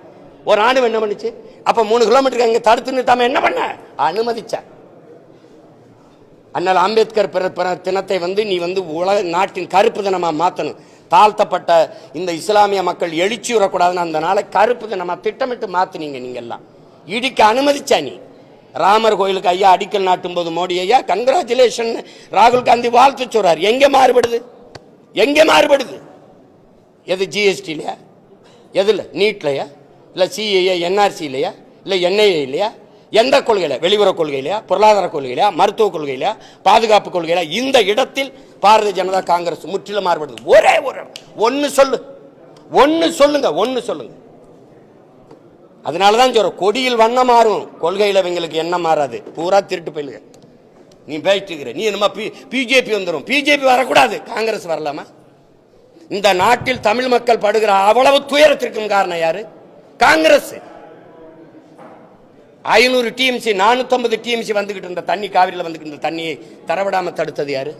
ஒரு ஆண்டு என்ன பண்ணுச்சு? அப்ப 3 கிலோமீட்டருக்கு அங்க தடுத்து நிறுத்தாம என்ன பண்ண? அனுமதிச்ச. அண்ணல் அம்பேத்கர் தினத்தை வந்து நீ வந்து உலக நாட்டின் கருப்பு தினமா மாத்தணும். தாழ்த்தப்பட்ட இந்த இஸ்லாமிய மக்கள் எழுச்சி வரக்கூடாதுன்னு அந்த நாளை கருப்பு தினமா திட்டமிட்டு மாத்தினீங்க. நீங்க எல்லாம் இடிக்க அனுமதிச்சா. நீ ராமர் கோயிலுக்கு ஐயா அடிக்கல் நாட்டும் போது மோடி ஐயா கங்க்ராச்சுலேஷன் ராகுல் காந்தி வாழ்த்து சொல்றார். எங்க மாறுபடுது? எங்க மாறுபடுது? எது ஜிஎஸ்டிலையா? எதுல? நீட்லையா? இல்ல சிஏஏ என்ஆர்சி இல்லையா? இல்ல என்ஐஏ இல்லையா? எந்த கொள்கையில? வெளியுறவு கொள்கையிலையா? பொருளாதார கொள்கையிலையா? மருத்துவ கொள்கையிலையா? பாதுகாப்பு கொள்கையில? இந்த இடத்தில் பாரதிய ஜனதா காங்கிரஸ் முற்றிலும் மாறுபடுது. ஒரே ஒன்னு சொல்லு, ஒன்னு சொல்லுங்க, ஒன்னு சொல்லுங்க. அதனாலதான் சொல்ற, கொடியில் வண்ணம் மாறும், கொள்கையில இவங்களுக்கு என்ன மாறாது. பூரா திருட்டு போயிலுங்க. நீ பேசிட்டு இருக்கிற, நீ என்னமா பிஜேபி வந்துடும். பிஜேபி வரக்கூடாது, காங்கிரஸ் வரலாமா? இந்த நாட்டில் தமிழ் மக்கள் படுகிற அவ்வளவு துயரத்திற்கும் காரணம் யாரு? காங்கிரஸ். 500 டிஎம்சி 450 டிஎம்சி வந்துகிட்டு இருந்த தண்ணி, காவிரியில் வந்துகிட்டு இருந்த தண்ணியை தரவிடாம தடுத்தது யாரு?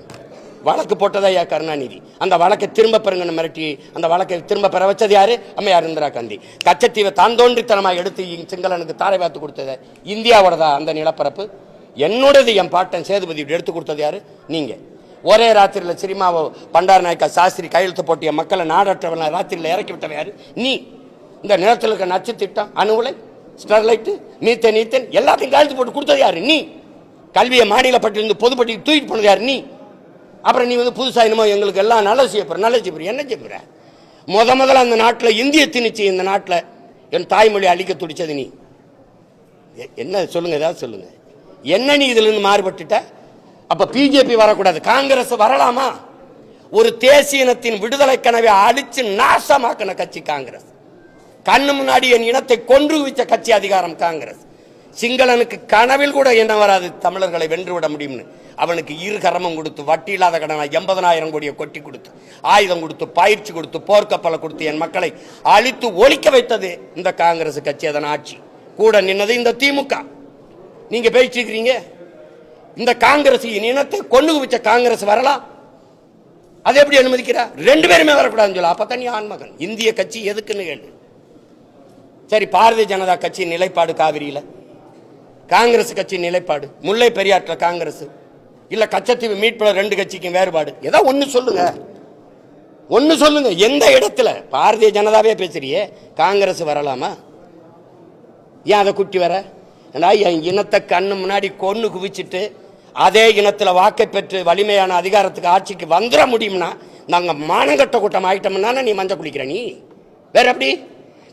வழக்கு போட்டதா ஐயா கருணாநிதி. அந்த வழக்கை திரும்ப பெறுங்கன்னு மிரட்டி அந்த வழக்கை திரும்ப பெற வச்சது யாரு? அம்மையார் இந்திரா காந்தி. கச்சத்தீவை தான் தோன்றித்தனமாக எடுத்து சிங்களனுக்கு தாரை பார்த்து கொடுத்தது இந்தியாவோடதா அந்த நிலப்பரப்பு? என்னோடது. என் பாட்டன் சேதுபதி எடுத்து கொடுத்தது யாரு? நீங்க. ஒரே ராத்திரியில் சினிமாவை பண்டார நாயக்கா சாஸ்திரி கையெழுத்து போட்டிய மக்களை நாடற்றவன ராத்திரியில் இறக்கி விட்டவன் யாரு? நீ. இந்த நிலத்தில் இருக்க நச்சு திட்டம், அணு உலை, ஸ்டெர்லைட், மீத்தேன் எல்லாத்தையும் கையெழுத்து போட்டு கொடுத்தது யாரு? நீ. கல்வியை மாநில பட்டியலிருந்து பொதுப்பட்டியல் தூக்கிட்டு போனது யாரு? நீ. அப்புறம் நீ வந்து புதுசா என்னமோ எங்களுக்கு எல்லாம் நல்ல செய்யப்படுற, நல்ல செய்யப்படுற. என்ன செய்யப்படுற? முதல்ல அந்த நாட்டில் இந்திய திணிச்சு, இந்த நாட்டில் என் தாய்மொழி அழிக்க துடிச்சது நீ. என்ன சொல்லுங்க, ஏதாவது சொல்லுங்க. என்ன நீ இதுல இருந்து மாறுபட்டுட்ட? அப்ப பிஜேபி வரக்கூடாது, காங்கிரஸ் வரலாமா? ஒரு தேசிய இனத்தின் விடுதலை கனவை அழிச்சு நாசமாக்கின கட்சி காங்கிரஸ். கண்ணு முன்னாடி என் இனத்தை கொன்று வச்ச கட்சி அதிகாரம் காங்கிரஸ். சிங்களனுக்கு கனவில் கூட என்ன வராது தமிழர்களை வென்றுவிட முடியும்னு. அவனுக்கு 2 கரமும் கொடுத்து, வட்டி இல்லாத கடனை 80,000 கோடியை கொட்டி கொடுத்து, ஆயுதம் கொடுத்து, பயிற்சி கொடுத்து, போர்க்கப்பலை கொடுத்து என் மக்களை அழித்து ஒழிக்க வைத்தது இந்த காங்கிரஸ் கட்சி. அதன் ஆட்சி கூட நின்னது இந்த திமுக. நீங்க பேசிக்கிறீங்க இந்த காங்கிரஸ் இனத்தை கொண்டு வச்ச காங்கிரஸ் வரலாம்? அதை எப்படி அனுமதிக்கிறா? 2 பேருமே வரக்கூடாதுன்னு சொல்ல. அப்ப தனி ஆண்மகன். இந்திய கட்சி எதுக்குன்னு கேளு. சரி, பாரதிய ஜனதா கட்சி நிலைப்பாடு காவிரியில, காங்கிரஸ் கட்சி நிலைப்பாடு, முல்லை பெரியாற்ற காங்கிரஸ் இல்ல கச்சத்தீவு மீட்புல 2 கட்சிக்கும் வேறுபாடு, ஏதோ ஒண்ணு சொல்லுங்க. ஒண்ணு சொல்லுங்க. எந்த இடத்துல? பாரதிய ஜனதாவே பேசுறியே, காங்கிரஸ் வரலாமா? ஏன் அதை குட்டி வர? என் இனத்தை கண்ணு முன்னாடி கொன்னு குவிச்சிட்டு அதே இனத்துல வாக்கை பெற்று வலிமையான அதிகாரத்துக்கு ஆட்சிக்கு வந்துட முடியும்னா நாங்க மானங்கட்ட கூட்டம் ஆயிட்டோம்னா நீ மஞ்சள் குளிக்கிற. நீ வேற எப்படி?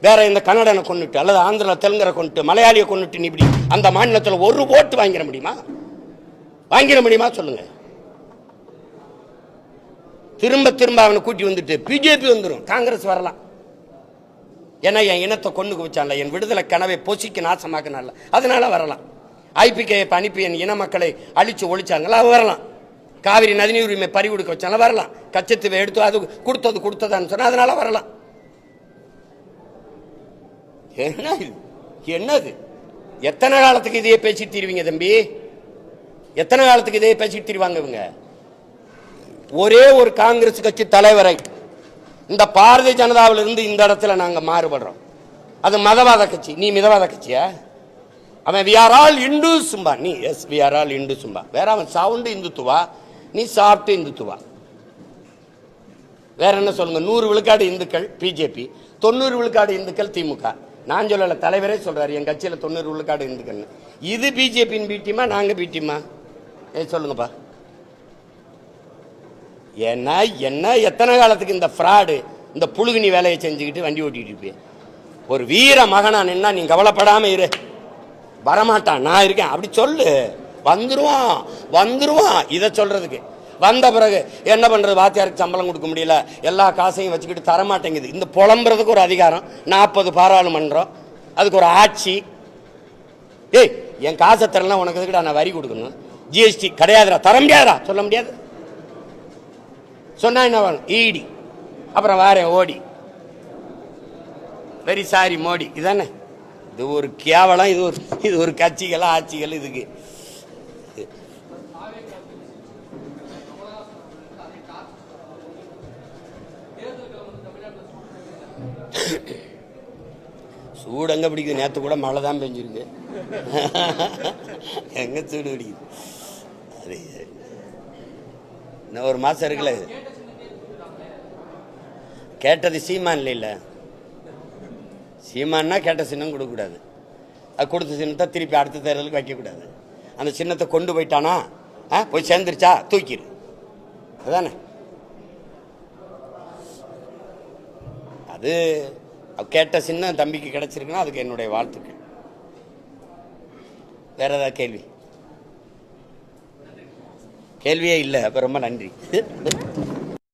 வேற இந்த கன்னடனை கொண்டுட்டு அல்லது ஆந்திரா தெலுங்கரை கொண்டுட்டு மலையாளியை கொண்டுட்டு நீ இப்படி அந்த மாநிலத்தில் ஒரு ஓட்டு வாங்கிட முடியுமா? வாங்கிட முடியுமா சொல்லுங்க. திரும்ப திரும்ப அவனை கூட்டி வந்துட்டு பிஜேபி வந்துடும், காங்கிரஸ் வரலாம். ஏன்னா என் இனத்தை கொண்டு குவிச்சான்ல, என் விடுதலை கனவை பொசிக்கு நாசமாக்கினால, அதனால வரலாம். ஐபிகே அனுப்பி என் இன மக்களை அழிச்சு ஒழிச்சாங்களா, வரலாம். காவிரி நதிநீர் உரிமை பறிகொடுக்க வச்சால வரலாம். கச்சத்தீவை எடுத்து அது கொடுத்ததான்னு சொன்னா அதனால வரலாம். என்னது? எத்தனை காலத்துக்கு இதையே பேசிட்டு தீருவீங்க தம்பி? எத்தனை காலத்துக்கு இதையே பேசிட்டு தீருவாங்க இவங்க? ஒரே ஒரு காங்கிரஸ் கட்சி தலைவரை இந்த பாரதிய ஜனதாவில் இருந்து இந்த இடத்துல நாங்க மாறுபடுறோம். அது மதவாத கட்சி. நீ மிதவாத கட்சியா? அவன் we are all Hindus-ம்பா. நீ எஸ் we are all Hindus-mbா. வேற அவன் சவுண்டு இந்துத்துவா, நீ சாப்பிட்டு இந்துத்துவா. வேற என்ன சொல்லுங்க? 100 விழுக்காடு இந்துக்கள் பிஜேபி, 90 விழுக்காடு இந்துக்கள் திமுக. நான் சொல்லல, தலைவரே சொல்றாரு என் கட்சியில 90 விழுக்காடு இந்துக்கள். இது பிஜேபியின் பீட்டிமா, நாங்க பீட்டிமா? சொல்லுங்கப்பா. ஏன்னா என்ன எத்தனை காலத்துக்கு இந்த ஃப்ராடு இந்த புழுகுனி வேலையை செஞ்சுக்கிட்டு வண்டி ஓட்டிட்டு இருப்பேன்? ஒரு வீர மகனா நின்னா நீ கவலைப்படாம இரு, வரமாட்டான், நான் இருக்கேன் அப்படி சொல்லு. வந்துருவான் வந்துருவான். இதை சொல்றதுக்கு வந்த பிறகு என்ன பண்றது? வாத்தியாருக்கு சம்பளம் கொடுக்க முடியல, எல்லா காசையும் வச்சுக்கிட்டு தரமாட்டேங்குது. இந்த புலம்புறதுக்கு ஒரு அதிகாரம், 40 பாராளுமன்றம், அதுக்கு ஒரு ஆட்சி. ஏய், என் காசை தரலாம், உனக்கு எதுக்குடா நான் வரி கொடுக்கணும்? ஜிஎஸ்டி கிடையாதுடா, தர முடியாதுடா, சொல்ல முடியாது. சொன்னா என்ன வேணும்? ஈடி. அப்புறம் வாரேன் ஓடி. Very sorry Modi. இதானே? இது ஒரு கேவலம். இது ஒரு கட்சிகள் ஆட்சிகள். இதுக்கு சூடு எங்க பிடிக்குது? நேற்று கூட மழை தான் பெஞ்சிருக்கு. எங்க சூடு பிடிக்குது? அது இன்னும் 1 மாசம் இருக்குல்ல. கேட்டது சீமான் இல்ல. சீமான்னா கேட்ட சின்னம் கொடுக்கக்கூடாது. அது கொடுத்த சின்னத்தை திருப்பி அடுத்த தேர்தலுக்கு வைக்கக்கூடாது. அந்த சின்னத்தை கொண்டு போயிட்டானா போய் சேர்ந்துருச்சா தூக்கிடு. அதுதானே? அது கேட்ட சின்னம் தம்பிக்கு கிடைச்சிருக்குன்னா அதுக்கு என்னுடைய வாழ்த்துக்கள். வேற ஏதாவது கேள்வி? கேள்வியே இல்லை. அப்போ ரொம்ப நன்றி.